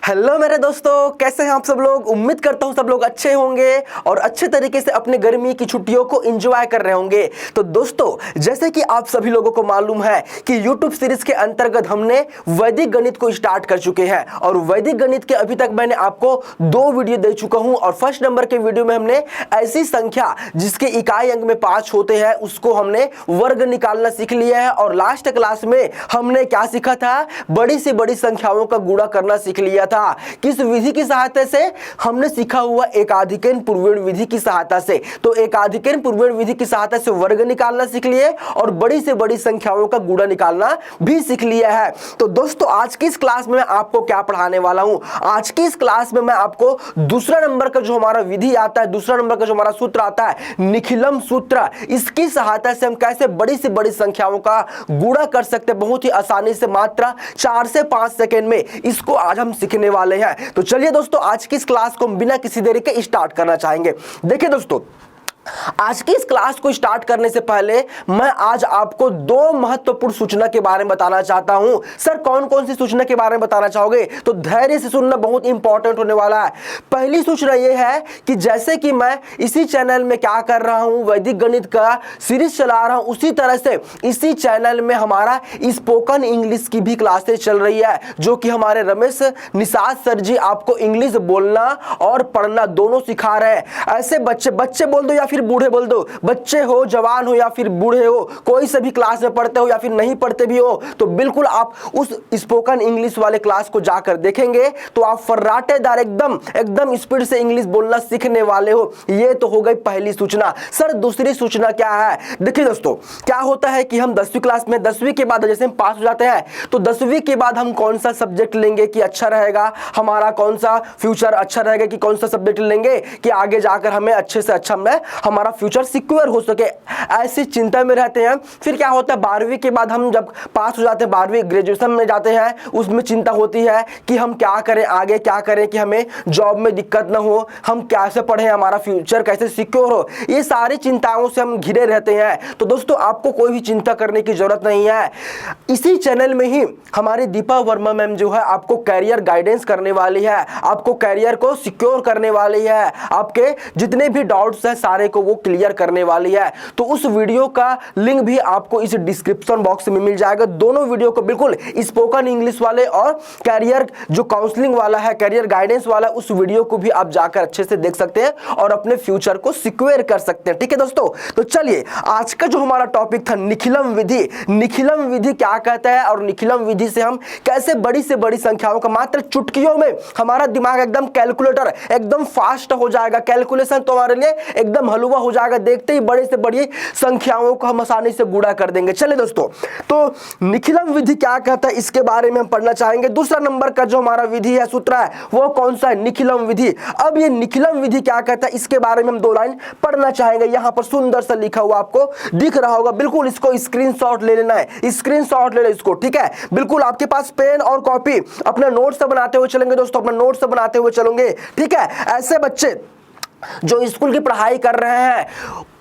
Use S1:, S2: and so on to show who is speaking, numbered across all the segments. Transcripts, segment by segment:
S1: Hello मेरे दोस्तों, कैसे हैं आप सब लोग। उम्मीद करता हूं सब लोग अच्छे होंगे और अच्छे तरीके से अपने गर्मी की छुट्टियों को एंजॉय कर रहे होंगे। तो दोस्तों, जैसे कि आप सभी लोगों को मालूम है कि YouTube सीरीज के अंतर्गत हमने वैदिक गणित को स्टार्ट कर चुके हैं और वैदिक गणित के अभी तक मैंने आपको 2 वीडियो दे चुका हूं। और फर्स्ट नंबर के वीडियो में हमने ऐसी संख्या जिसके इकाई अंक में 5 होते हैं उसको हमने वर्ग निकालना सीख लिया है। और लास्ट क्लास में हमने क्या सीखा था, बड़ी से बड़ी संख्याओं का गुणा करना सीख लिया था। किस विधि की सहायता से? हमने सीखा हुआ एकाधिकरण पूर्वेण विधि की सहायता से। तो एकाधिकरण पूर्वेण विधि की सहायता से वर्ग निकालना सीख लिए और बड़ी से बड़ी संख्याओं का गुणा निकालना भी सीख लिया है। तो दोस्तों, आज की इस क्लास में मैं आपको क्या पढ़ाने वाला हूं, आज की इस क्लास में मैं आपको दूसरा नंबर का जो हमारा विधि आता है, दूसरा नंबर का जो हमारा सूत्र आता है, निखिलम सूत्र, इसकी सहायता से हम कैसे बड़ी से बड़ी संख्याओं का गुणा कर सकते हैं बहुत ही आसानी से, मात्र 4 से 5 सेकेंड में। इसको आज हम सीखने वाले हैं। तो चलिए दोस्तों, आज की इस क्लास को हम बिना किसी देरी के स्टार्ट करना चाहेंगे। देखिए दोस्तों, आज की इस क्लास को स्टार्ट करने से पहले मैं आज आपको 2 महत्वपूर्ण सूचना के बारे में बताना चाहता हूं। सर, कौन कौन सी सूचना के बारे में बताना चाहोगे? तो धैर्य से सुनना, बहुत इंपॉर्टेंट होने वाला है। पहली सूचना यह है कि जैसे कि मैं इसी चैनल में क्या कर रहा हूं, वैदिक गणित का सीरीज चला रहा हूं, उसी तरह से इसी चैनल में हमारा स्पोकन इंग्लिश की भी क्लासेस चल रही है, जो कि हमारे रमेश निषाद सर जी आपको इंग्लिश बोलना और पढ़ना दोनों सिखा रहे हैं। ऐसे बच्चे बोल दो या फिर बूढ़े बोल दो, बच्चे हो, जवान हो या फिर बूढ़े हो, कोई से भी क्लास में पढ़ते हो या फिर नहीं पढ़ते भी हो, तो बिल्कुल आप उस स्पोकन इंग्लिश वाले क्लास को जाकर देखेंगे तो आप फर्राटेदार एकदम स्पीड से इंग्लिश बोलना सीखने वाले हो। ये तो हो गई पहली सूचना। सर, दूसरी सूचना क्या है? देखिए दोस्तों, क्या होता है कि हम 10वीं क्लास में 10वीं के बाद जैसे हम पास हो जाते हैं तो 10वीं के बाद हम कौन सा सब्जेक्ट लेंगे कि अच्छा रहेगा, हमारा कौन सा फ्यूचर अच्छा रहेगा, कि कौन सा सब्जेक्ट लेंगे कि आगे जाकर हमें अच्छे से अच्छा हमारा फ्यूचर सिक्योर हो सके, ऐसी चिंता में रहते हैं। फिर क्या होता है, 12वीं के बाद हम जब पास हो जाते हैं, 12वीं ग्रेजुएशन में जाते हैं, उसमें चिंता होती है कि हम क्या करें, आगे क्या करें कि हमें जॉब में दिक्कत ना हो, हम कैसे पढ़ें, हमारा फ्यूचर कैसे सिक्योर हो। ये सारी चिंताओं से हम घिरे रहते हैं। तो दोस्तों, आपको कोई भी चिंता करने की जरूरत नहीं है। इसी चैनल में ही हमारी दीपा वर्मा मैम जो है आपको कैरियर गाइडेंस करने वाली है, आपको कैरियर को सिक्योर करने वाली है, आपके जितने भी डाउट्स हैं सारे को वो क्लियर करने वाली है। तो उस वीडियो का लिंक भी आपको इस डिस्क्रिप्शन बॉक्स में मिल जाएगा। दोनों वीडियो को बिल्कुल स्पोकन इंग्लिश वाले और कैरियर जो काउंसलिंग वाला है, कैरियर गाइडेंस वाला, उस वीडियो को भी आप जाकर अच्छे से देख सकते हैं और अपने फ्यूचर को सिक्योर कर सकते हैं। ठीक है दोस्तों, तो चलिए आज का जो हमारा टॉपिक था निखिलम विधि, निखिलम विधि क्या कहता है और निखिलम विधि से हम कैसे बड़ी से बड़ी संख्याओं का मात्र चुटकियों में हमारा दिमाग एकदम कैलकुलेटर एकदम फास्ट हो जाएगा, कैलकुलेशन तो हमारे लिए एकदम हलवा हो जाएगा, देखते ही बड़े से बड़ी संख्याओं को हम आसानी से गुणा कर देंगे। चलिए दोस्तों, तो निखिलम विधि क्या कहता है इसके बारे में हम पढ़ना चाहेंगे। दूसरा नंबर का जो हमारा विधि है, सूत्र है, वो कौन सा है? निखिलम विधि। अब ये निखिलम विधि क्या कहता है इसके बारे में हम 2 लाइन पढ़ना चाहेंगे। यहां पर सुंदर सा लिखा हुआ आपको दिख रहा होगा, बिल्कुल इसको स्क्रीनशॉट ले लेना है, स्क्रीनशॉट ले लो इसको। ठीक है, बिल्कुल आपके पास पेन और कॉपी अपना नोट्स बनाते हुए चलेंगे दोस्तों, अपना नोट्स बनाते हुए चलेंगे। ठीक है, ऐसे बच्चे जो स्कूल की पढ़ाई कर रहे हैं,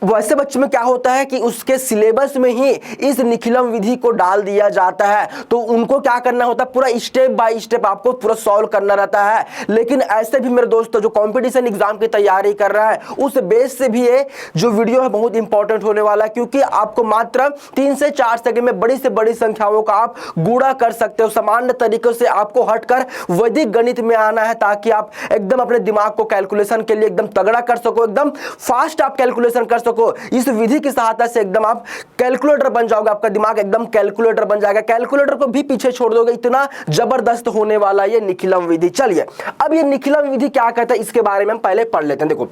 S1: वैसे बच्चे में क्या होता है कि उसके सिलेबस में ही इस निखिलम विधि को डाल दिया जाता है, तो उनको क्या करना होता है, पूरा स्टेप बाय स्टेप आपको पूरा सॉल्व करना रहता है। लेकिन ऐसे भी मेरे दोस्तों जो कंपटीशन एग्जाम की तैयारी कर रहा है, उस बेस से भी ये जो वीडियो है बहुत इंपॉर्टेंट होने वाला है, क्योंकि आपको मात्र 3 से 4 सेकंड में बड़ी से बड़ी संख्याओं का आप गुणा कर सकते हो। सामान्य तरीकों से आपको हटकर वैदिक गणित में आना है, ताकि आप एकदम अपने दिमाग को कैलकुलेशन के लिए एकदम तगड़ा कर सको, एकदम फास्ट आप कैलकुलेशन कर सको। इस विधि की सहायता से एकदम आप कैलकुलेटर बन जाओगे, आपका दिमाग एकदम कैलकुलेटर बन जाएगा, कैलकुलेटर को भी पीछे छोड़ दोगे, इतना जबरदस्त होने वाला ये निखिलम विधि। चलिए, अब ये निखिलम विधि क्या कहता है इसके बारे में हम पहले पढ़ लेते हैं। देखो,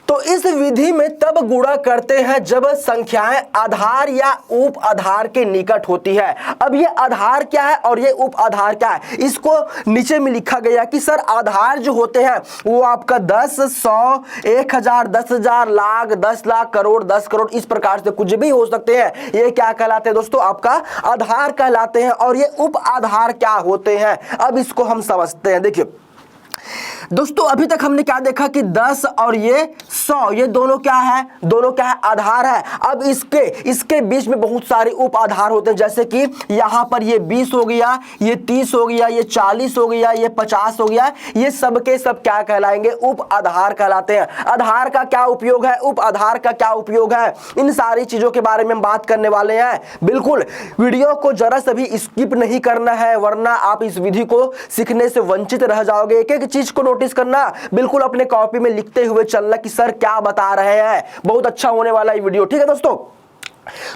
S1: तो इस विधि में तब गुणा करते हैं जब संख्याएं आधार या उप आधार के निकट होती है। अब ये आधार क्या है और ये उप आधार क्या है, इसको नीचे में लिखा गया कि सर आधार जो होते हैं वो आपका 10, 100, 1000, 10,000, लाख, 10 लाख, करोड़, 10 करोड़, इस प्रकार से कुछ भी हो सकते हैं। ये क्या कहलाते हैं दोस्तों? आपका आधार कहलाते हैं। और ये उप आधार क्या होते हैं, अब इसको हम समझते हैं। देखिए, दोस्तों अभी तक हमने क्या देखा कि 10 और ये 100, ये दोनों क्या है, दोनों क्या है, आधार है। अब इसके बीच में बहुत सारे उप आधार होते हैं, जैसे कि यहां पर ये 20 हो गया, ये 30 हो गया, ये 40 हो गया, ये 50 हो गया, ये सब के सब क्या कहलाएंगे, उप आधार कहलाते हैं। आधार का क्या उपयोग है, उप आधार का क्या उपयोग है, इन सारी चीजों के बारे में हम बात करने वाले हैं। बिल्कुल वीडियो को जरा सा भी स्किप नहीं करना है, वरना आप इस विधि को सीखने से वंचित रह जाओगे। एक एक चीज को नोटिस करना, बिल्कुल अपने कॉपी में लिखते हुए चलना कि सर क्या बता रहे हैं। बहुत अच्छा होने वाला है वीडियो, ठीक है दोस्तों।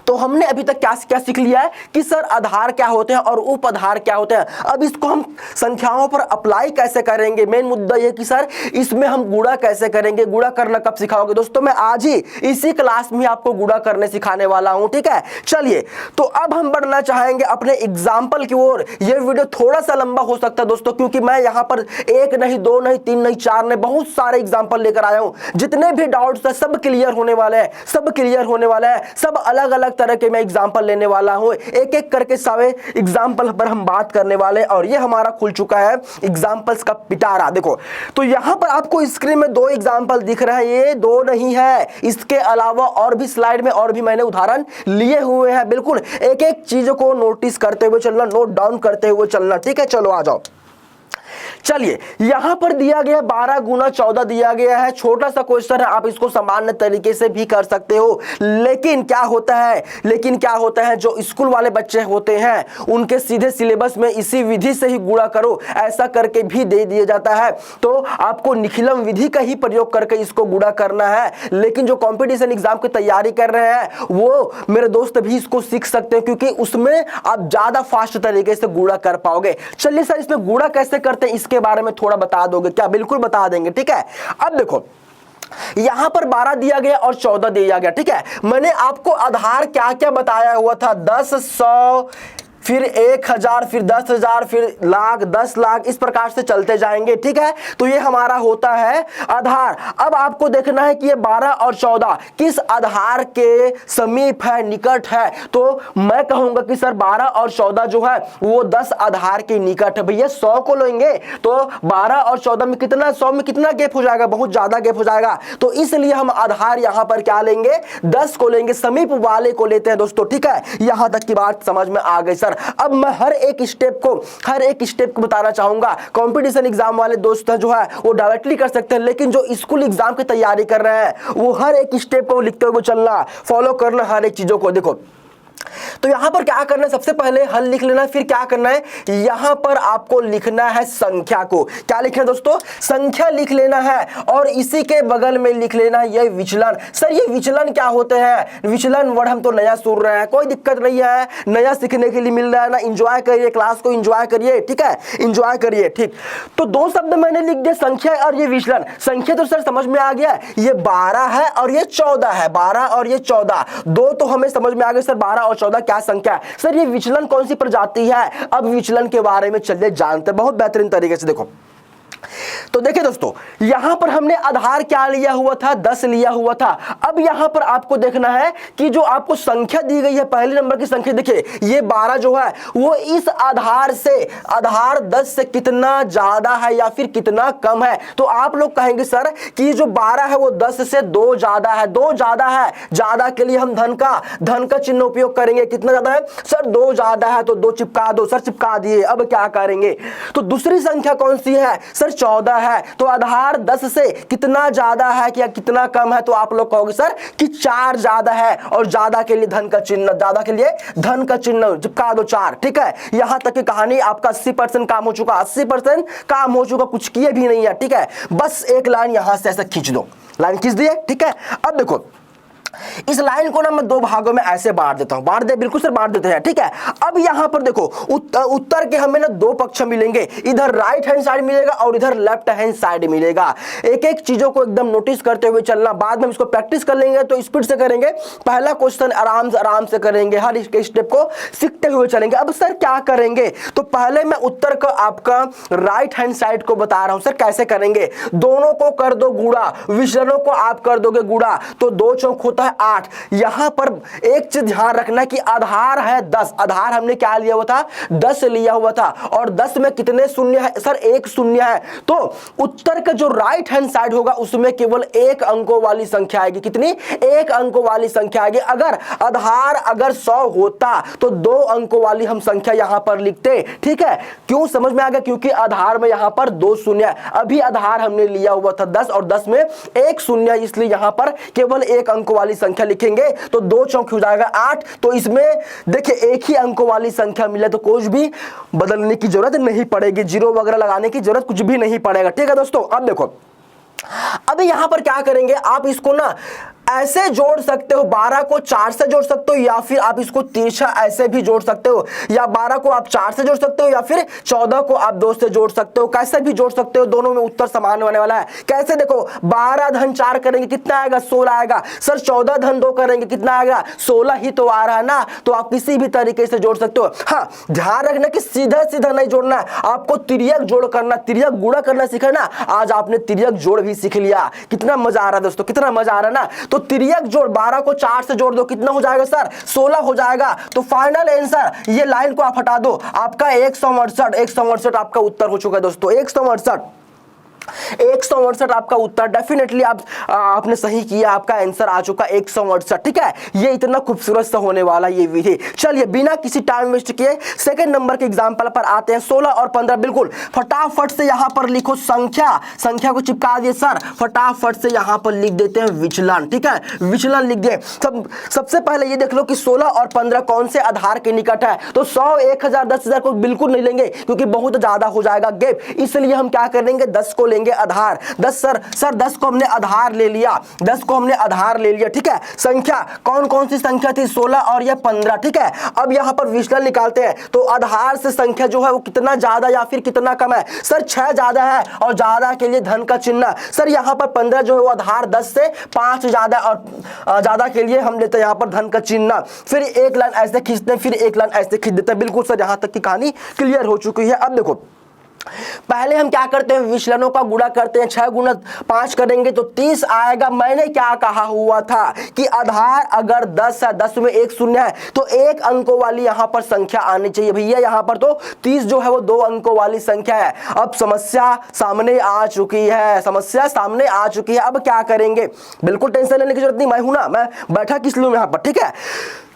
S1: तो हमने अभी तक क्या क्या सीख लिया है कि सर आधार क्या होते हैं और उप आधार क्या होते हैं। अब इसको हम संख्याओं पर अप्लाई कैसे करेंगे, मेन मुद्दा यह कि सर इसमें हम गुणा कैसे करेंगे। गुणा करना कब सिखाओगे दोस्तों, मैं आज ही इसी क्लास में आपको गुणा करने सिखाने वाला हूं, ठीक है। चलिए तो अब हम बढ़ना चाहेंगे अपने एग्जाम्पल की ओर। यह वीडियो थोड़ा सा लंबा हो सकता है दोस्तों, क्योंकि मैं यहां पर एक नहीं, दो नहीं, तीन नहीं, चार नहीं, बहुत सारे एग्जाम्पल लेकर आया हूं। जितने भी डाउट्स है सब क्लियर होने वाले हैं, सब क्लियर होने वाला है, सब अलग अलग तरह के मैं एग्जांपल लेने वाला हूं। एक एक करके सारे एग्जांपल पर हम बात करने वाले, और ये हमारा खुल चुका है एग्जांपल्स का पिटारा। देखो तो यहां पर आपको स्क्रीन में दो एग्जांपल दिख रहे हैं, ये दो नहीं है, इसके अलावा और भी स्लाइड में और भी मैंने उदाहरण लिए हुए हैं। बिल्कुल एक एक चीजों को नोटिस करते हुए चलना, नोट डाउन करते हुए चलना, ठीक है। चलो आ जाओ। चलिए यहां पर दिया गया 12 गुना 14 दिया गया है, छोटा सा क्वेश्चन है, आप इसको सामान्य तरीके से भी कर सकते हो। लेकिन क्या होता है जो स्कूल वाले बच्चे होते हैं उनके सीधे सिलेबस में इसी विधि से ही गुणा करो ऐसा करके भी दे दिया जाता है। तो आपको निखिलम विधि का ही प्रयोग करके इसको गुणा करना है। लेकिन जो कंपटीशन एग्जाम की तैयारी कर रहे हैं वो मेरे दोस्त भी इसको सीख सकते हैं, क्योंकि उसमें आप ज्यादा फास्ट तरीके से गुणा कर पाओगे। चलिए सर इसमें गुणा कैसे करते हैं इसके बारे में थोड़ा बता दोगे क्या? बिल्कुल बता देंगे, ठीक है। अब देखो यहां पर 12 दिया गया और 14 दिया गया, ठीक है। मैंने आपको आधार क्या क्या बताया हुआ था, 10, 100, फिर 1000, फिर 10,000, फिर लाख, 10 लाख, इस प्रकार से चलते जाएंगे, ठीक है। तो ये हमारा होता है आधार। अब आपको देखना है कि ये 12 और 14 किस आधार के समीप है, निकट है। तो मैं कहूंगा कि सर 12 और 14 जो है वो 10 आधार के निकट है। भैया 100 को लेंगे तो 12 और 14 में कितना, 100 में कितना गैप हो जाएगा, बहुत ज्यादा गैप हो जाएगा। तो इसलिए हम आधार यहां पर क्या लेंगे, 10 को लेंगे, समीप वाले को लेते हैं दोस्तों, ठीक है। यहां तक की बात समझ में आ गई सर। अब मैं हर एक स्टेप को बताना चाहूंगा। कंपटीशन एग्जाम वाले दोस्त जो है वो डायरेक्टली कर सकते हैं, लेकिन जो स्कूल एग्जाम की तैयारी कर रहे हैं वो हर एक स्टेप को लिखते हुए चलना, फॉलो करना हर एक चीजों को। देखो तो यहां पर क्या करना है, सबसे पहले हल लिख लेना है, फिर क्या करना है, यहां पर आपको लिखना है संख्या को। क्या लिखना है दोस्तों, संख्या लिख लेना है, और इसी के बगल में लिख लेना है ये विचलन। सर ये विचलन क्या होते हैं, विचलन वर्ड हम तो नया सुन रहे हैं, कोई दिक्कत नहीं है, नया सीखने के लिए मिल रहा है ना। एंजॉय करिए, क्लास को एंजॉय करिए, ठीक है, एंजॉय करिए, ठीक। तो दो शब्द मैंने लिख दिया, संख्या और ये विचलन। संख्या तो सर समझ में आ गया, ये 12 है और ये 14 है, 12 और ये 14, दो तो हमें समझ में आ गए सर, 12 और 14 क्या संख्या है। सर ये विचलन कौन सी प्रजाति है, अब विचलन के बारे में चलिए जानते हैं बहुत बेहतरीन तरीके से। देखो तो देखिए दोस्तों यहां पर हमने आधार क्या लिया हुआ था, 10 लिया हुआ था। अब यहां पर आपको देखना है कि जो आपको संख्या दी गई है, पहले नंबर की संख्या, देखिए ये 12 जो है वो इस आधार से, आधार 10 से कितना ज्यादा है या फिर कितना कम है। तो आप लोग कहेंगे सर कि जो 12 है वो 10 से 2 ज्यादा है, 2 ज्यादा है। ज्यादा के लिए हम धन का चिन्ह उपयोग करेंगे। कितना ज्यादा है सर, 2 ज्यादा है, तो 2 चिपका दो। सर चिपका दिए। अब क्या करेंगे, तो दूसरी संख्या कौन सी है सर, 14 है। तो आधार 10 से कितना ज्यादा है या कितना कम है, तो आप लोग कहोगे सर कि 4 ज्यादा है, और ज्यादा के लिए धन का चिन्ह, ज्यादा के लिए धन का चिन्ह चिपका दो 4, ठीक है। यहां तक की कहानी आपका 80% काम हो चुका, 80% काम हो चुका, कुछ किए भी नहीं है, ठीक है। बस एक लाइन यहां से ऐसे खींच दो, लाइन खींच दिए, ठीक है। अब देखो इस लाइन को ना मैं दो भागों में ऐसे बांट देता हूं, बांट दे, बिल्कुल सर बांट देते हैं, ठीक है। अब यहां पर देखो उत्तर के हमें ना दो पक्ष मिलेंगे, इधर राइट हैंड साइड मिलेगा और इधर लेफ्ट हैंड साइड मिलेगा। एक एक चीजों को एकदम नोटिस करते हुए चलना, बाद में इसको प्रैक्टिस कर लेंगे तो स्पीड से करेंगे, पहला क्वेश्चन आराम से करेंगे, हर इसके स्टेप को सीखते हुए चलेंगे। अब सर क्या करेंगे, तो पहले मैं उत्तर का आपका राइट हैंड साइड को बता रहा हूं सर कैसे करेंगे। दोनों को कर दो गुणा, विचलनों को आप कर दोगे गुणा, तो 2 चौक होता है है 8। यहां पर एक चीज ध्यान रखना कि आधार है 10, आधार हमने क्या लिया हुआ था 10 लिया हुआ था, और 10 में कितने शून्य है सर, एक शून्य है। तो उत्तर का जो राइट हैंड साइड होगा उसमें केवल एक अंकों वाली संख्या आएगी। कितनी? एक अंकों वाली संख्या आएगी। अगर आधार अगर 100 होता तो 2 अंकों वाली हम संख्या यहां पर लिखते। ठीक है, क्यों? समझ में आ गया, क्योंकि आधार में यहां पर 2 शून्य है। अभी आधार हमने लिया हुआ था 10 और 10 में एक शून्य, इसलिए यहां पर केवल एक अंकों वाली संख्या लिखेंगे तो 2 चौक हो जाएगा 8। तो इसमें देखिए एक ही अंकों वाली संख्या मिले तो कुछ भी बदलने की जरूरत नहीं पड़ेगी, जीरो वगैरह लगाने की जरूरत कुछ भी नहीं पड़ेगा। ठीक है दोस्तों, अब देखो अभी यहां पर क्या करेंगे, आप इसको ना ऐसे जोड़ सकते हो, 12 को 4 से जोड़ सकते हो, या फिर आप इसको तिरछा ऐसे भी जोड़ सकते हो, या 12 को आप 4 से जोड़ सकते हो, या फिर 14 को आप 2 से जोड़ सकते हो, कैसे भी जोड़ सकते हो, दोनों में उत्तर समान होने वाला है। कैसे? देखो 12 धन 4 करेंगे कितना आएगा? 16 आएगा। सर 14 धन 2 करेंगे कितना आएगा? 16 ही तो आ रहा है ना। तो आप किसी भी तरीके से जोड़ सकते हो। हाँ, ध्यान रखना कि सीधा सीधा नहीं जोड़ना है, आपको तिर्यक जोड़ करना, तिर्यक गुणा करना सीखा ना। आज आपने तिर्यक जोड़ भी सीख लिया, कितना मजा आ रहा है दोस्तों, कितना मजा आ रहा है ना। तो तिर्यक जोड़ 12 को 4 से जोड़ दो, कितना हो जाएगा सर? 16 हो जाएगा। तो फाइनल आंसर, ये लाइन को आप हटा दो, आपका 168 आपका उत्तर हो चुका है दोस्तों। 168 आपका उत्तर। डेफिनेटली आपने सही किया, आपका आंसर आ चुका 168। ठीक है, ये इतना खूबसूरत सा होने वाला ये विधि। चलिए बिना किसी टाइम वेस्ट किए सेकंड नंबर के एग्जांपल पर आते हैं। 16 और 15 बिल्कुल फटाफट से यहां पर लिखो संख्या को चिपका दिए सर, फटाफट से यहां पर लिख देते हैं विचलन। ठीक है, विचलन लिख दिए। सबसे पहले ये देख लो कि 16 और 15 कौन से आधार के निकट है। तो 100, 1000, 10,000 को बिल्कुल नहीं लेंगे क्योंकि बहुत ज्यादा हो जाएगा गैप, इसलिए हम क्या करेंगे 10 को लेंगे आधार। 10 सर 10 को हमने आधार ले लिया, 10 को हमने आधार ले लिया। ठीक है, संख्या कौन कौन सी संख्या थी? 16 और ये 15। ठीक है, अब यहां पर विचलन निकालते हैं। तो आधार से संख्या जो है वो कितना ज्यादा या फिर कितना कम है? सर 6 ज्यादा है, और ज्यादा के लिए धन का चिन्ह। सर यहां पर 15 जो है वो आधार 10 से 5 ज्यादा, और ज्यादा के लिए हम लेते हैं यहां पर धन का चिन्ह। फिर एक लाइन ऐसे खींचते हैं, फिर एक लाइन ऐसे खींच देते हैं। बिल्कुल सर, यहां तक की कहानी क्लियर हो चुकी है। अब देखो पहले हम क्या करते हैं, विचलनों का गुणा करते हैं। 6 गुणा 5 करेंगे तो 30 आएगा। मैंने क्या कहा हुआ था कि आधार अगर 10 है, 10 में एक शून्य है, तो एक अंकों वाली यहां पर संख्या आनी चाहिए भैया। यहां पर तो 30 जो है वो 2 अंकों वाली संख्या है। अब समस्या सामने आ चुकी है, समस्या सामने आ चुकी है। अब क्या करेंगे? बिल्कुल टेंशन लेने की जरूरत नहीं, मैं हूं ना, मैं बैठा किस लिए यहां पर। ठीक है,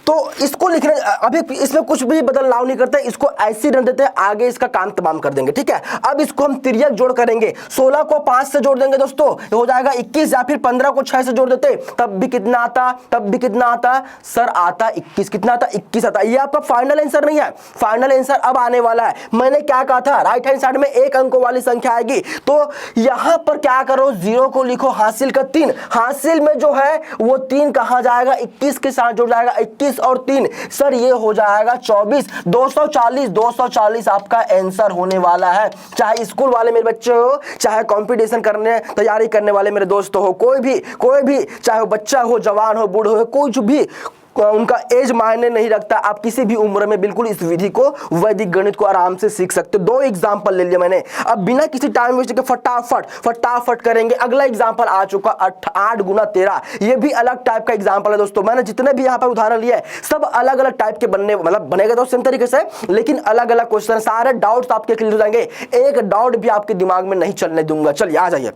S1: तो इसको लिखने अभी इसमें कुछ भी बदलाव नहीं करते, इसको ऐसे रख देते हैं, आगे इसका काम तमाम कर देंगे। ठीक है, अब इसको हम तिर्यक जोड़ करेंगे। 16 को 5 से जोड़ देंगे दोस्तों, हो जाएगा 21, या फिर 15 को 6 से जोड़ देते तब भी कितना आता? तब भी कितना आता सर? आता 21। कितना आता? 21 आता। ये आपका फाइनल आंसर नहीं है, फाइनल आंसर अब आने वाला है। मैंने क्या कहा था, राइट हैंड साइड में एक अंकों वाली संख्या आएगी। तो यहां पर क्या करो, 0 को लिखो, हासिल का 3, हासिल में जो है वो 3 कहां जाएगा? 21 के साथ जुड़ जाएगा। 21 और 3 सर ये हो जाएगा 24। 240 आपका आंसर होने वाला है। चाहे स्कूल वाले मेरे बच्चे हो, चाहे कंपटीशन करने तैयारी करने वाले मेरे दोस्त हो, कोई भी चाहे वो बच्चा हो, जवान हो, बूढ़ हो, कुछ भी, उनका एज मायने नहीं रखता। आप किसी भी उम्र में बिल्कुल इस विधि को, वैदिक गणित को आराम से सीख सकते हो। 2 एग्जांपल ले लिया मैंने। अब बिना किसी टाइम वेस्ट के फटाफट करेंगे। अगला एग्जांपल आ चुका 8 गुना 13। ये भी अलग टाइप का एग्जांपल है दोस्तों। मैंने जितने भी यहाँ पर उदाहरण लिए सब अलग अलग टाइप के बनने, मतलब बनेगा तो सेम तरीके से, लेकिन अलग अलग क्वेश्चन, सारे डाउट्स आपके क्लियर हो जाएंगे। एक डाउट भी आपके दिमाग में नहीं चलने दूंगा। चलिए आ जाइए।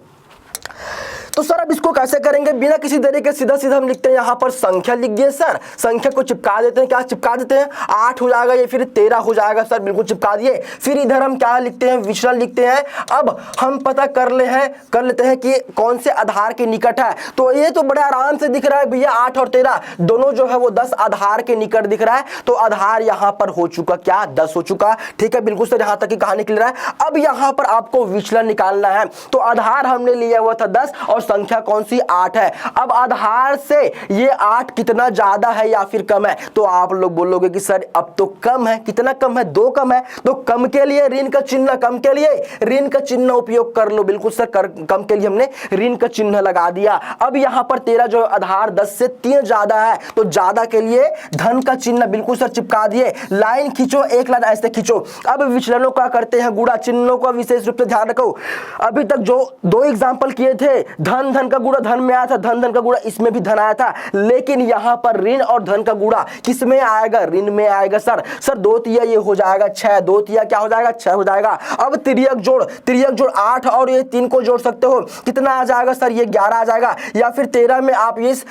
S1: तो सर अब इसको कैसे करेंगे? बिना किसी तरीके सीधा हम लिखते हैं, यहां पर संख्या लिख दिए सर, संख्या को चिपका देते हैं। क्या चिपका देते हैं? 8 हो जाएगा, ये फिर 13 हो जाएगा सर, बिल्कुल चिपका दिए। फिर इधर हम क्या लिखते हैं? विचलन लिखते हैं। अब हम पता कर लेते हैं कि कौन से आधार के निकट है। तो ये तो बड़े आराम से दिख रहा है भैया, 8 और 13 दोनों जो है वो 10 आधार के निकट दिख रहा है। तो आधार यहां पर हो चुका क्या? 10 हो चुका। ठीक है, बिल्कुल सर, यहां तक की कहानी क्लियर है। अब यहां पर आपको विचलन निकालना है। तो आधार हमने लिया हुआ था 10 और संख्या कौन सी? 8 है। अब आधार से ये 8 कितना ज्यादा है या फिर कम है? तो आप लोग बोलोगे कि सर अब तो कम है। कितना कम है? 2 कम है। तो कम के लिए ऋण का चिन्ह, कम के लिए ऋण का चिन्ह उपयोग कर लो। बिल्कुल सर, कम के लिए हमने ऋण का चिन्ह लगा दिया। अब यहां पर 13 जो आधार 10 से 3 ज्यादा है, तो ज्यादा के लिए धन का चिन्ह बिल्कुल सर चिपका दिए। लाइन खींचो, एक लाइन ऐसे खींचो। अब विचलनों का करते हैं गुणा, चिन्हों का विशेष रूप से ध्यान रखो। अभी तक जो 2 एग्जाम्पल किए थे धन धन का गुणा धन में आया था, धन धन का गुणा इसमें भी धन आया था, लेकिन यहां पर ऋण और धन का गुणा किस में आएगा, ऋण में आएगा। सर 2 तिया ये हो जाएगा 6, 2 तिया क्या हो जाएगा 6 हो जाएगा। अब तिर्यक जोड़ 8 और ये 3 को जोड़ सकते हो, कितना आ जाएगा सर, ये 11 आ जाएगा। या फिर 13 में आप इस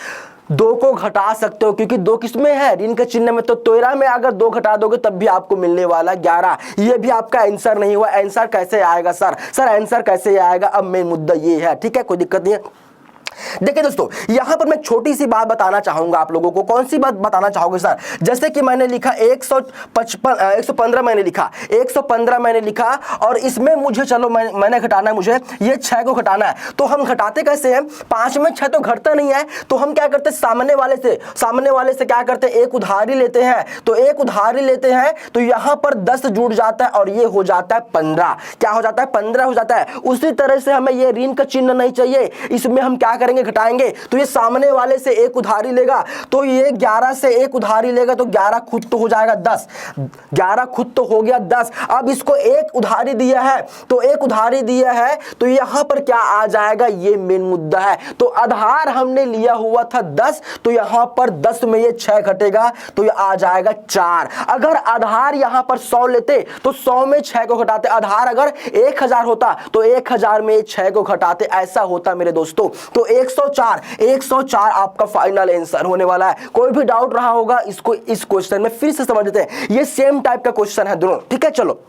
S1: 2 को घटा सकते हो, क्योंकि 2 किसमें है, ऋण के चिन्ह में, तो 13 में अगर 2 घटा दोगे तब भी आपको मिलने वाला 11। ये भी आपका आंसर नहीं हुआ। आंसर कैसे आएगा सर, आंसर कैसे आएगा, अब मेन मुद्दा ये है, ठीक है, कोई दिक्कत नहीं है। देखिए दोस्तों, यहां पर मैं छोटी सी बात बताना चाहूंगा आप लोगों को। कौन सी बात बताना चाहोगे सर, जैसे कि मैंने लिखा 115 मैंने लिखा 115 मैंने लिखा, और इसमें मुझे चलो मैंने घटाना है, मुझे ये 6 को घटाना है। तो हम घटाते कैसे हैं, 5 में 6 तो घटता नहीं है, तो हम क्या करते हैं, सामने वाले से क्या करते हैं, एक उधारी लेते हैं। तो एक उधारी लेते हैं तो यहां पर 10 जुड़ जाता है और ये हो जाता है 15। क्या हो जाता है, 15 हो जाता है। उसी तरह से हमें ये ऋण का चिन्ह नहीं चाहिए, इसमें हम क्या करेंगे, घटाएंगे। तो ये सामने वाले से एक उधारी लेगा, तो ये 11 से एक उधारी लेगा, तो 11 खुद तो हो जाएगा 10, 11 खुद तो हो गया 10। अब इसको एक उधारी दिया है, तो एक उधारी दिया है, तो यहां पर क्या आ जाएगा, ये मेन मुद्दा है। तो आधार हमने लिया हुआ था 10, तो यहां पर 10 में ये 6 घटेगा, तो ये आ जाएगा 4। अगर आधार यहां पर 100 लेते तो 100 में 6 को घटाते, आधार अगर 1000 होता तो 1000 में 6 को घटाते, ऐसा होता मेरे दोस्तों। तो 104 आपका फाइनल आंसर होने वाला है। कोई भी डाउट रहा होगा इसको इस क्वेश्चन में फिर से समझ लेते हैं, ये सेम टाइप का क्वेश्चन है दोनों, ठीक है। चलो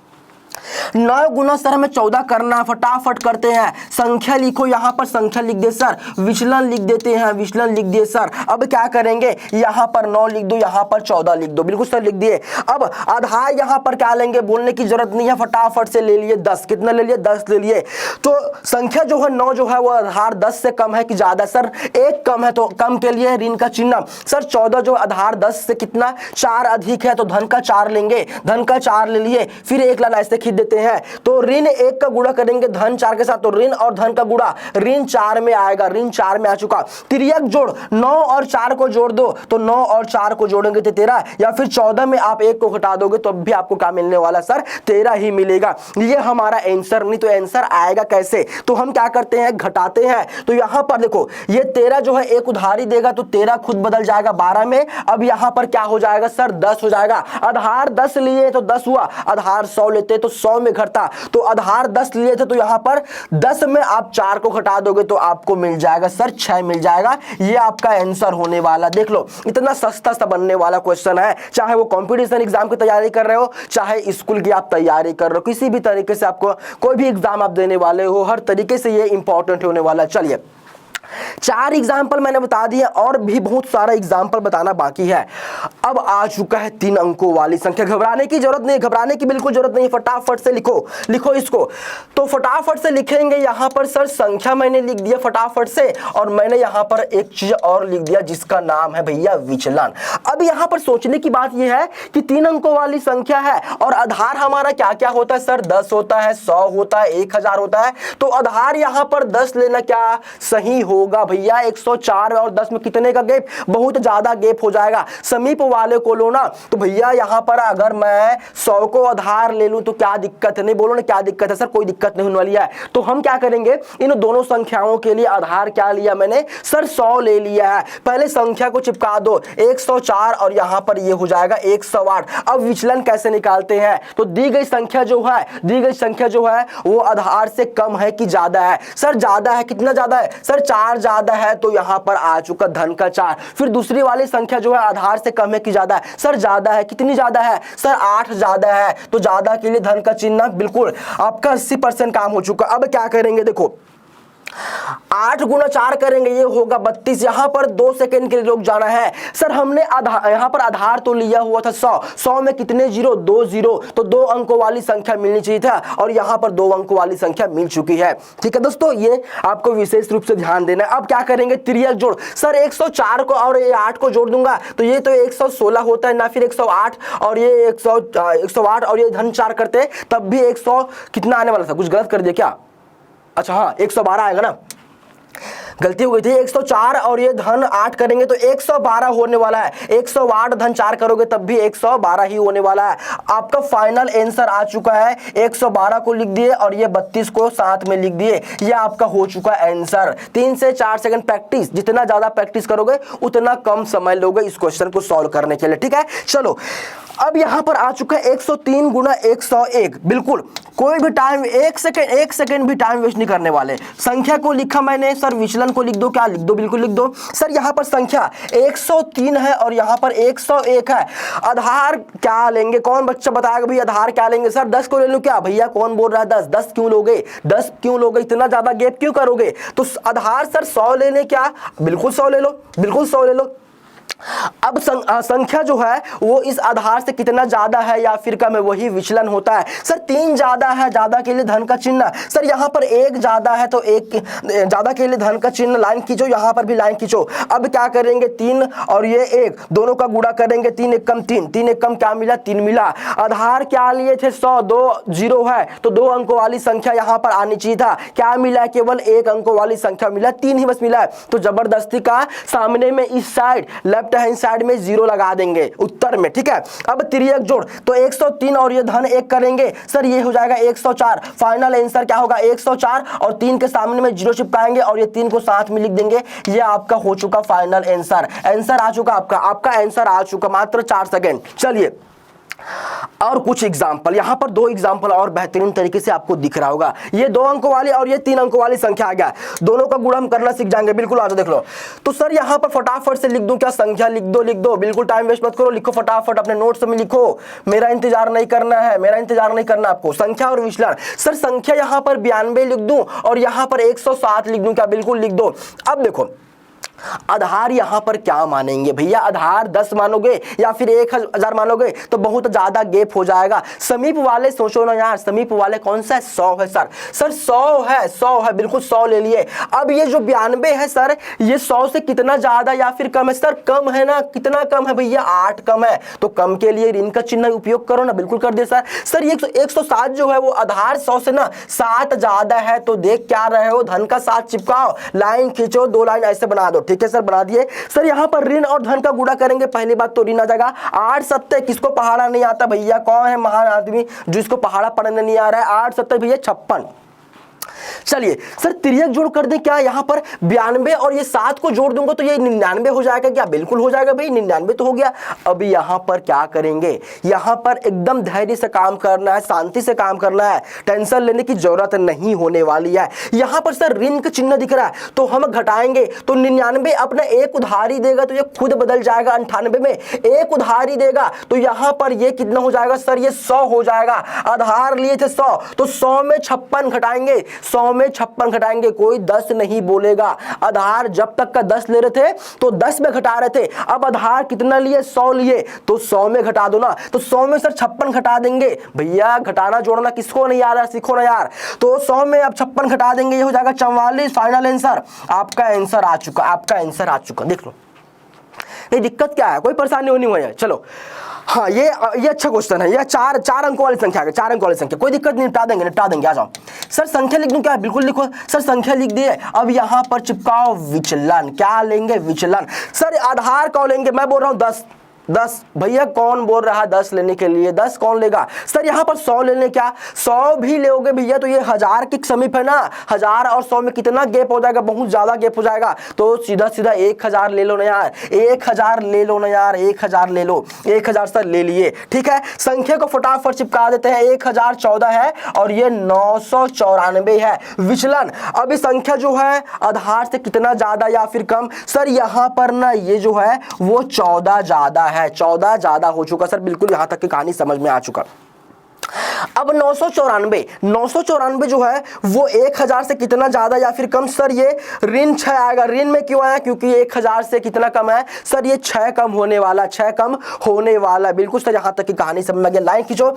S1: 9 गुना सर हमें 14 करना, फटाफट करते हैं। संख्या लिखो, यहां पर संख्या लिख दे सर, विचलन लिख देते हैं, विचलन लिख दिए सर। अब क्या करेंगे, यहां पर 9 लिख दो, यहां पर 14 लिख दो, बिल्कुल सर लिख दिए। अब आधार यहां पर क्या लेंगे, बोलने की जरूरत नहीं है, फटाफट से ले लिए 10। कितना ले लिए, 10 ले लिए। तो संख्या जो है 9 जो है वो आधार 10 से कम है कि ज्यादा, सर 1 कम है, तो कम के लिए ऋण का चिन्ह। सर 14 जो आधार 10 से कितना 4 अधिक है, तो धन का 4 लेंगे, धन का 4 ले लिए। फिर एक लाइन ऐसे खींच देते हैं, तो ऋण 1 का गुणा करेंगे धन 4 के साथ, तो ऋण और धन का गुणा ऋण 4 में आएगा, ऋण 4 में आ चुका। तिर्यक जोड़ 9 और 4 को जोड़ दो, तो 9 और 4 को जोड़ेंगे तो 13, या फिर 14 में आप 1 को घटा दोगे तो भी आपको क्या मिलने वाला सर, 13 ही मिलेगा। ये हमारा आंसर नहीं, तो आंसर आएगा कैसे, तो हम क्या करते हैं, घटाते हैं। तो यहां पर देखो ये 13 जो है एक उधारी देगा, तो 13 खुद बदल जाएगा 12 में। अब यहां पर क्या हो जाएगा सर, 10 हो जाएगा। आधार 10 लिए तो 10 हुआ, आधार 100 लेते तो 100 में घटता, तो आधार 10 लिए थे, तो यहां पर 10 में आप 4 को घटा दोगे तो आपको मिल जाएगा सर 6 मिल जाएगा। ये आपका आंसर होने वाला, देख लो इतना सस्ता सा बनने वाला क्वेश्चन है। चाहे वो कंपटीशन एग्जाम की तैयारी कर रहे हो, चाहे स्कूल की आप तैयारी कर रहे हो, किसी भी तरीके से आपको कोई भी एग्जाम आप देने वाले हो, हर तरीके से ये इंपॉर्टेंट होने वाला। चलिए 4 एग्जाम्पल मैंने बता दिए, और भी बहुत सारा एग्जाम्पल बताना बाकी है। अब आ चुका है 3 अंकों वाली संख्या। घबराने की जरूरत नहीं, घबराने की बिल्कुल जरूरत नहीं, फटाफट से लिखो इसको। तो फटाफट से लिखेंगे, यहां पर सर संख्या मैंने लिख दिया फटाफट से, और मैंने यहां पर एक चीज और लिख दिया जिसका नाम है भैया विचलन। अब यहां पर सोचने की बात यह है कि 3 अंकों वाली संख्या है, और आधार हमारा क्या क्या होता है सर, 10 होता है, 100 होता है, 1000 होता है। तो आधार यहां पर 10 लेना क्या सही होगा भैया। 104 और 10 में कितने का गैप, बहुत ज्यादा गैप हो जाएगा। समीप वाले को लो ना, तो भैया यहां पर अगर मैं 100 को आधार ले लूं तो क्या दिक्कत है, नहीं बोलो ना क्या दिक्कत है सर, कोई दिक्कत नहीं होने वाली है। तो हम क्या करेंगे, इन दोनों संख्याओं के लिए आधार क्या लिया मैंने सर, 100 ले लिया है। पहले संख्या को चिपका दो, 104 और यहां पर ये हो जाएगा 108। अब विचलन कैसे निकालते हैं, तो दी गई संख्या जो है वो आधार से कम है कि ज्यादा है। सर ज्यादा है, कितना ज्यादा है सर, 4 ज्यादा है, तो यहां पर आ चुका धन का 4। फिर दूसरी वाली संख्या जो है आधार से कम है कि ज्यादा है, सर ज्यादा है, कितनी ज्यादा है सर, 8 ज्यादा है, तो ज्यादा के लिए धन का चिन्ह, बिल्कुल आपका 80% काम हो चुका। अब क्या करेंगे, देखो 8 गुना 4 करेंगे, ये होगा 32। यहां पर 2 सेकंड के लिए रुक जाना है। सर हमने यहां पर आधार तो लिया हुआ था 100 में कितने जीरो, 2 जीरो, तो 2 अंकों वाली संख्या मिलनी चाहिए था, और यहां पर 2 अंकों वाली संख्या मिल चुकी है। ठीक है दोस्तों, ये आपको विशेष रूप से ध्यान देना है। अब क्या करेंगे, तिर्यक जोड़। सर 104 को और ये 8 को जोड़ दूंगा, तो ये तो 116 होता है ना, फिर 108 और ये 108 और ये धन 4 करते तब भी 100 कितना आने वाला था, कुछ गलत कर दिया क्या, अच्छा हाँ 112 आएगा ना। गलती हो गई थी, 104 और ये धन 8 करेंगे तो 112 होने वाला है। 108 धन 4 करोगे तब भी 112 ही होने वाला है। आपका फाइनल आंसर आ चुका है। 112 को लिख दिए और ये 32 को साथ में लिख दिए। ये आपका हो चुका आंसर। 3 से 4 सेकंड प्रैक्टिस, जितना ज्यादा प्रैक्टिस करोगे उतना कम समय लोगे इस क्वेश्चन को सॉल्व करने के लिए। ठीक है, चलो अब यहां पर आ चुका है 103 गुना 101। बिल्कुल कोई भी टाइम, एक सेकंड भी टाइम वेस्ट नहीं करने वाले। संख्या को लिखा मैंने, सर विचलन को लिख दो, क्या लिख दो, बिल्कुल लिख दो। सर यहां पर संख्या 103 है और यहां पर 101 है। आधार क्या लेंगे, कौन बच्चा बताएगा भाई आधार क्या लेंगे। सर 10 को ले लूं क्या, भैया कौन बोल रहा है 10, 10 क्यों लोगे, 10 क्यों लोगे, इतना ज्यादा गैप क्यों करोगे। तो आधार सर 100 लेने क्या, बिल्कुल 100 ले लो, बिल्कुल 100 ले लो। अब संख्या जो है वो इस आधार से कितना ज्यादा है या फिर कम है, वही विचलन होता है। सर 3 ज्यादा है, ज्यादा के लिए धन का चिन्ह। सर यहाँ पर 1 ज्यादा है तो 1 ज्यादा के लिए धन का चिन्ह, लाइन खींचो, यहाँ पर भी लाइन खींचो। अब क्या करेंगे, 3 और ये 1 दोनों का गुणा करेंगे, 3 1 कम 3, 3 1 कम क्या मिला, 3 मिला। आधार क्या लिए थे 100, 2 0 है तो 2 अंकों वाली संख्या यहाँ पर आनी चाहिए था। क्या मिला, केवल 1 अंकों वाली संख्या मिला, 3 ही बस मिला है। तो जबरदस्ती का सामने में इस साइड लेफ्ट हैंड साइड में 0 लगा देंगे उत्तर में। ठीक है, अब तिर्यक जोड़ तो 103 और ये धन 1 करेंगे, सर ये हो जाएगा 104। फाइनल आंसर क्या होगा 104 और 3 के सामने में 0 चिपकाएंगे और ये 3 को साथ में लिख देंगे। ये आपका हो चुका फाइनल आंसर। आंसर आ चुका आपका आंसर आ चुका, मात्र 4 सेकंड। चलिए और कुछ एग्जाम्पल, यहां पर 2 एग्जाम्पल और बेहतरीन तरीके से आपको दिख रहा होगा। ये 2 अंकों वाली और ये 3 अंकों वाली संख्या आ गया, दोनों का गुणा हम करना सीख जाएंगे। बिल्कुल आज देख लो। तो सर यहां पर फटाफट से लिख दूं क्या, संख्या लिख दो, बिल्कुल टाइम वेस्ट मत करो, लिखो फटाफट अपने नोट्स में लिखो, मेरा इंतजार नहीं करना है, मेरा इंतजार नहीं करना आपको। संख्या और विचलन, सर संख्या यहां पर 92 लिख दूं और यहां पर 107 लिख दूं क्या, बिल्कुल लिख दो। अब देखो आधार यहां पर क्या मानेंगे भैया, आधार 10 मानोगे या फिर 1000 मानोगे तो बहुत ज्यादा गैप हो जाएगा। समीप वाले सोचो ना यार, समीप वाले कौन सा है, 100 है सर 100 है, 100 है, बिल्कुल 100 ले लिए। अब ये जो 92 है सर, ये 100 से कितना ज्यादा या फिर कम है, सर कम है ना, कितना कम है भैया, 8 कम है। तो कम के लिए ऋण का चिन्ह उपयोग करो ना, बिल्कुल कर दे सर ये 107 जो है वो आधार 100 से ना 7 ज्यादा है। तो देख क्या रहे हो, धन का 7 चिपकाओ, लाइन खींचो, 2 लाइन ऐसे बना दो। ठीक है सर, बना दिए। सर यहां पर ऋण और धन का गुणा करेंगे, पहली बात तो ऋण आ जाएगा। 8 7 किसको पहाड़ा नहीं आता भैया, कौन है महान आदमी जिसको पहाड़ा पढ़ने नहीं आ रहा है। 8 7 भैया 56। चलिए सर तिर्यक जोड़ कर दे क्या, यहां पर 92 और ये 7 को जोड़ दूंगा तो ये 99 हो जाएगा क्या, बिल्कुल हो जाएगा भाई, 99 तो हो गया। अब यहां पर क्या करेंगे, यहां पर एकदम धैर्य से काम करना है, शांति से काम करना है, टेंशन लेने की जरूरत नहीं होने वाली है। यहां पर सर ऋण का चिन्ह दिख रहा है तो हम घटाएंगे तो 99 अपना 1 उधारी देगा तो ये खुद बदल जाएगा। 98 में 1 उधारी देगा तो यहां पर ये कितना हो जाएगा सर, ये 100 हो जाएगा। आधार लिए थे 100 तो 100 में 56 घटाएंगे, 100 में 56 घटाएंगे, कोई 10 नहीं बोलेगा। आधार जब तक का 10 ले रहे थे तो 10 में घटा रहे थे, अब आधार कितना लिए 100 लिए तो 100 में घटा दो ना, तो 100 में सर 56 घटा देंगे। भैया घटाना जोड़ना किसको नहीं आ रहा, सीखो ना यार। तो 100 में अब 56 घटा देंगे, ये हो जाएगा 44। फाइनल आंसर आपका आंसर आ चुका, आपका आंसर आ चुका। देख लो नहीं दिक्कत क्या है, कोई परेशानी होनी हुई है। चलो हाँ ये अच्छा क्वेश्चन है। ये 4 अंकों वाली संख्या है, 4 अंकों वाली संख्या, कोई दिक्कत नहीं, निपटा देंगे। आ जाओ सर संख्या लिख दूं क्या, बिल्कुल लिखो सर, संख्या लिख दिए। अब यहां पर चिपकाओ विचलन, क्या लेंगे विचलन। सर आधार कौन लेंगे, मैं बोल रहा हूं 10 भैया कौन बोल रहा है 10 लेने के लिए, 10 कौन लेगा। सर यहां पर 100 लेने, क्या 100 भी लोगे भैया तो ये 1000 के समीप है ना, 1000 और 100 में कितना गैप हो जाएगा, बहुत ज्यादा गैप हो जाएगा। तो सीधा 1000 ले लो ना यार, 1000 ले लो ना यार, 1000 ले लो, 1000 सर ले लिए। ठीक है, संख्या को फटाफट चिपका देते हैं। 1014 है और ये 994 है। विचलन अभी संख्या जो है आधार से कितना ज्यादा या फिर कम, सर यहां पर ना ये जो है वो 14 ज्यादा है, 14 ज्यादा हो चुका सर, बिल्कुल यहां तक की कहानी समझ में आ चुका। अब 994 जो है वो 1000 से कितना ज्यादा या फिर कम, सर ये ऋण 6 आएगा। ऋण में क्यों आया, क्योंकि 1000 से कितना कम है सर, ये 6 कम होने वाला, 6 कम होने वाला। बिल्कुल सर यहां तक की कहानी समझ में आ गई। लाइन खींचो,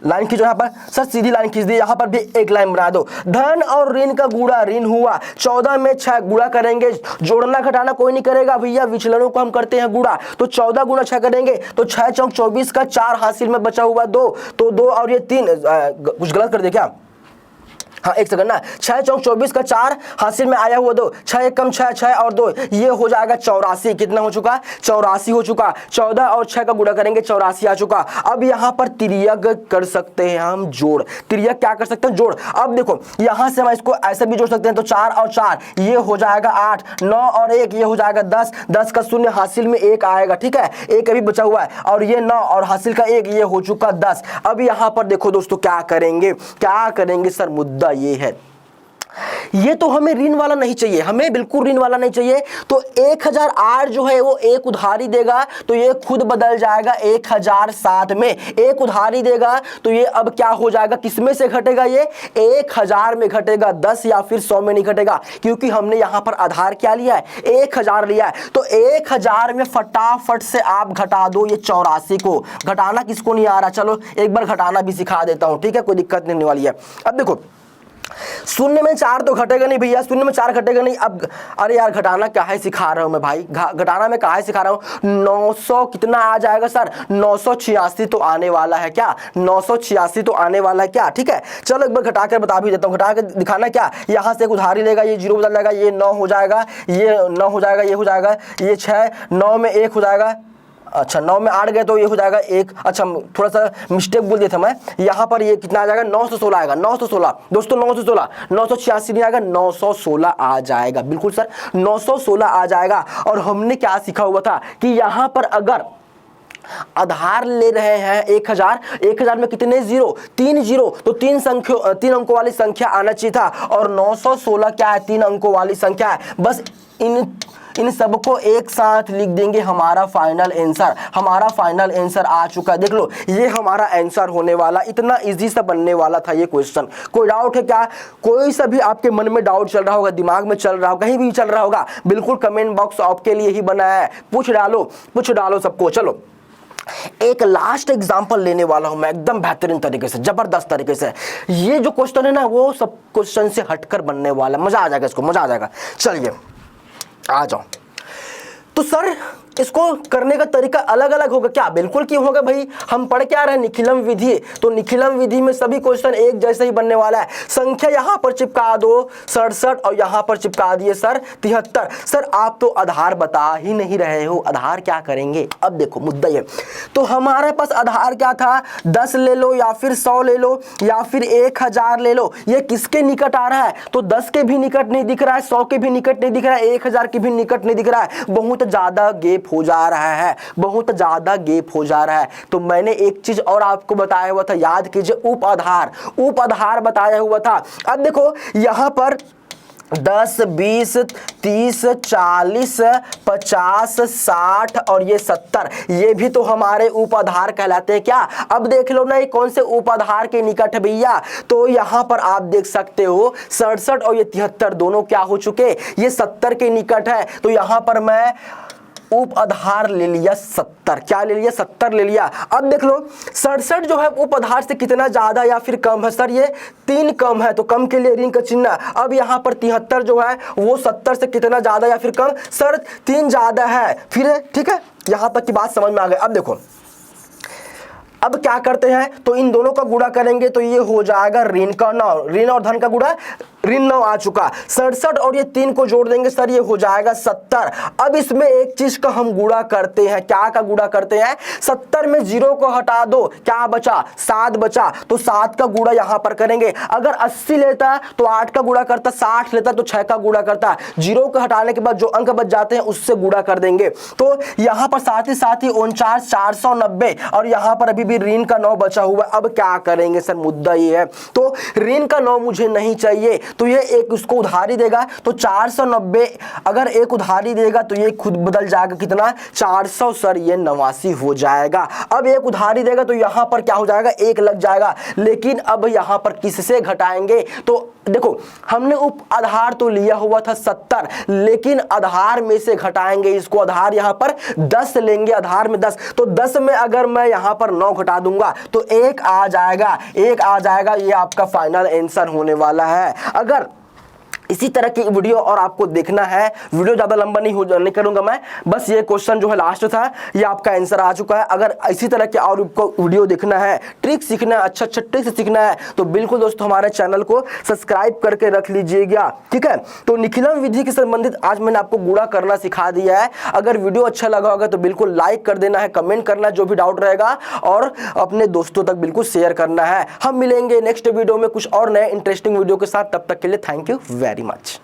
S1: लाइन खींचो, यहाँ पर सर सीधी लाइन खींच दी, यहाँ पर भी एक लाइन बना दो। धन और ऋण का गुणा, ऋण हुआ 14 में 6 गुणा करेंगे, जोड़ना घटाना कोई नहीं करेगा भैया, विचलनों को हम करते हैं गुणा। तो 14 गुणा 6 करेंगे तो 6 चौक 24 का 4 हासिल में बचा हुआ 2, तो 2 और ये 3 कुछ गलत कर दे क्या, हाँ एक सेकंड ना, 6 चौक 24 का 4 हासिल में आया हुआ 2, 6 एक कम 6, 6 और 2 ये हो जाएगा 84। कितना हो चुका? 84 हो चुका। 14 और 6 का गुणा करेंगे 84 आ चुका। अब यहाँ पर तिर्यक कर सकते हैं हम जोड़। तिर्यक क्या कर सकते हैं? जोड़। अब देखो यहाँ से हम इसको ऐसे भी जोड़ सकते हैं, तो 4 और 4 ये हो जाएगा 8, 9 और 1 ये हो जाएगा 10, 10 का शून्य हासिल में 1 आएगा, ठीक है, 1 अभी बचा हुआ है, और ये 9 और हासिल का 1 ये हो चुका 10। अब यहाँ पर देखो दोस्तों क्या करेंगे, क्या करेंगे सर? मुद्दा ये है, ये तो हमें ऋण वाला नहीं चाहिए, हमें बिल्कुल ऋण वाला नहीं चाहिए। तो 1008 जो है वो एक उधारी देगा तो ये खुद बदल जाएगा 1007 में। एक उधारी देगा तो ये अब क्या हो जाएगा, किसमें से घटेगा? ये 1000 में घटेगा, 10 या फिर 100 में नहीं घटेगा, क्योंकि हमने यहां पर आधार क्या लिया है? 1000 लिया है। तो 1000 में फटाफट से आप घटा दो ये 84 को। घटाना किसको नहीं आ रहा? चलो एक बार घटाना भी सिखा देता हूं, ठीक है, कोई दिक्कत नहीं होने वाली है। अब देखो शून्य में 4 तो घटेगा नहीं भैया, शून्य में 4 घटेगा नहीं। अब अरे यार घटाना क्या है सिखा रहा हूं मैं भाई, घटाना में क्या है सिखा रहा हूं। 900 कितना आ जाएगा सर? 986 तो आने वाला है क्या? 986 तो आने वाला है क्या? ठीक है, चलो एक बार घटा कर बता भी देता हूं। घटा कर दिखाना क्या, यहां से एक उधारी लेगा, ये 0 बदल जाएगा, ये 9 हो जाएगा, ये 9 हो जाएगा, ये हो जाएगा, ये 6, 9 में 1 हो जाएगा, अच्छा 9 में 8 गए तो ये हो जाएगा 1, अच्छा थोड़ा सा मिस्टेक बोल दिया था मैं, यहाँ पर ये कितना आ जाएगा? 916 आएगा, 916 दोस्तों, 916, 986 नहीं आएगा, 916 आ जाएगा, बिल्कुल सर 916 आ जाएगा। और हमने क्या सीखा हुआ था कि यहाँ पर अगर आधार ले रहे हैं 1000, 1000 में कितने जीरो? 3 जीरो, तो 3 अंकों वाली संख्या आना चाहिए था, और 916 क्या है? 3 अंकों वाली संख्या है। बस इन सबको एक साथ लिख देंगे, हमारा फाइनल आंसर, हमारा फाइनल आंसर आ चुका है। देख लो ये हमारा आंसर होने वाला, इतना इजी सा बनने वाला था ये क्वेश्चन। कोई डाउट है क्या? कोई सा भी आपके मन में डाउट चल रहा होगा, दिमाग में चल रहा होगा, कहीं भी चल रहा होगा, बिल्कुल कमेंट बॉक्स आपके लिए ही बनाया है, पूछ डालो सबको। चलो एक लास्ट एग्जांपल लेने वाला हूं मैं, एकदम बेहतरीन तरीके से, जबरदस्त तरीके से। ये जो क्वेश्चन है ना वो सब क्वेश्चन से हटकर बनने वाला, मजा आ जाएगा इसको, मजा आ जाएगा। चलिए आ जाओ। तो सर इसको करने का तरीका अलग अलग होगा क्या? बिल्कुल क्यों होगा भाई, हम पढ़ क्या रहे हैं? निखिलम विधि। तो निखिलम विधि में सभी क्वेश्चन एक जैसे ही बनने वाला है। संख्या यहां पर चिपका दो 67 और यहां पर चिपका दिए सर 73। सर आप तो आधार बता ही नहीं रहे हो, आधार क्या करेंगे? अब देखो मुद्दा ये, तो हमारे पास आधार क्या था? 10 ले लो या फिर 100 ले लो या फिर 1000 ले लो। ये किसके निकट आ रहा है? तो 10 के भी निकट नहीं दिख रहा है, 100 के भी निकट नहीं दिख रहा है, 1000 के भी निकट नहीं दिख रहा है, बहुत ज्यादा गेप हो जा रहा है, बहुत ज्यादा गेप हो जा रहा है। तो मैंने एक चीज और आपको बताया हुआ था, याद कीजिए, उप आधार बताया हुआ था। अब देखो यहां पर 10, 20, 30, 40, 50, 60 और ये 70, ये भी तो हमारे उपाधार कहलाते हैं क्या? अब देख लो ना ये कौन से उपाधार के निकट है भैया। तो यहां पर आप देख सकते हो 67 और ये 73 दोनों क्या हो चुके? ये 70 के निकट है। तो यहां पर मैं उप आधार ले लिया 70, क्या ले लिया? 70 ले लिया। अब देख लो 67 जो है उप आधार से कितना ज्यादा या फिर कम है? सर ये 3 कम है, तो कम के लिए ऋण का चिन्ह। अब यहाँ पर 73 जो है वो 70 से कितना ज्यादा या फिर कम? सर 3 ज्यादा है। फिर ठीक है, यहां तक की बात समझ में आ गई। अब देखो अब क्या करते हैं, तो इन दोनों का गुणा करेंगे तो ये हो जाएगा ऋण का 9, ऋण और धन का गुणा, ऋण 9 आ चुका। 67 और ये 3 को जोड़ देंगे सर ये हो जाएगा 70। अब इसमें एक चीज का हम गुणा करते हैं, क्या का गुणा करते हैं? 70 में 0 को हटा दो, क्या बचा? 7 बचा, तो 7 का गुणा यहां पर करेंगे। अगर 80 लेता तो 8 का गुणा करता, 60 लेता तो 6 का गुणा करता। 0 को हटाने के बाद जो अंक बच जाते हैं उससे गुणा कर देंगे। तो यहां पर साथ ही 49 490 और यहां पर अभी भी ऋण का 9 बचा हुआ। अब क्या करेंगे सर? मुद्दा ये है, तो ऋण का 9 मुझे नहीं चाहिए, तो ये एक उसको उधारी देगा, तो 490 अगर एक उधारी देगा तो ये खुद बदल जाएगा कितना? 400 सर ये 89 हो जाएगा। अब एक उधारी देगा तो यहां पर क्या हो जाएगा? 1 लग जाएगा। लेकिन अब यहां पर किससे घटाएंगे? तो देखो हमने उप आधार तो लिया हुआ था 70, लेकिन आधार में से घटाएंगे इसको। आधार यहां पर 10 लेंगे, आधार में 10, तो 10 में अगर मैं यहां पर 9 घटा दूंगा तो 1 आ जाएगा, 1 आ जाएगा। ये आपका फाइनल आंसर होने वाला है। अगर इसी तरह की वीडियो और आपको देखना है। वीडियो ज़्यादा लंबा नहीं करूंगा मैं, बस ये क्वेश्चन जो है लास्ट था, ये आपका आंसर आ चुका है। अगर इसी तरह के और आपको वीडियो देखना है, ट्रिक सीखना है, अच्छा ट्रिक सीखना है, तो बिल्कुल दोस्तों हमारे चैनल को सब्सक्राइब करके रख लीजिएगा, ठीक है। तो निखिलम विधि के संबंधित आज मैंने आपको गुणा करना सिखा दिया है। अगर वीडियो अच्छा लगा होगा तो बिल्कुल लाइक कर देना है, कमेंट करना जो भी डाउट रहेगा, और अपने दोस्तों तक बिल्कुल शेयर करना है। हम मिलेंगे नेक्स्ट वीडियो में कुछ और नए इंटरेस्टिंग वीडियो के साथ। तब तक के लिए थैंक यू वेरी मच।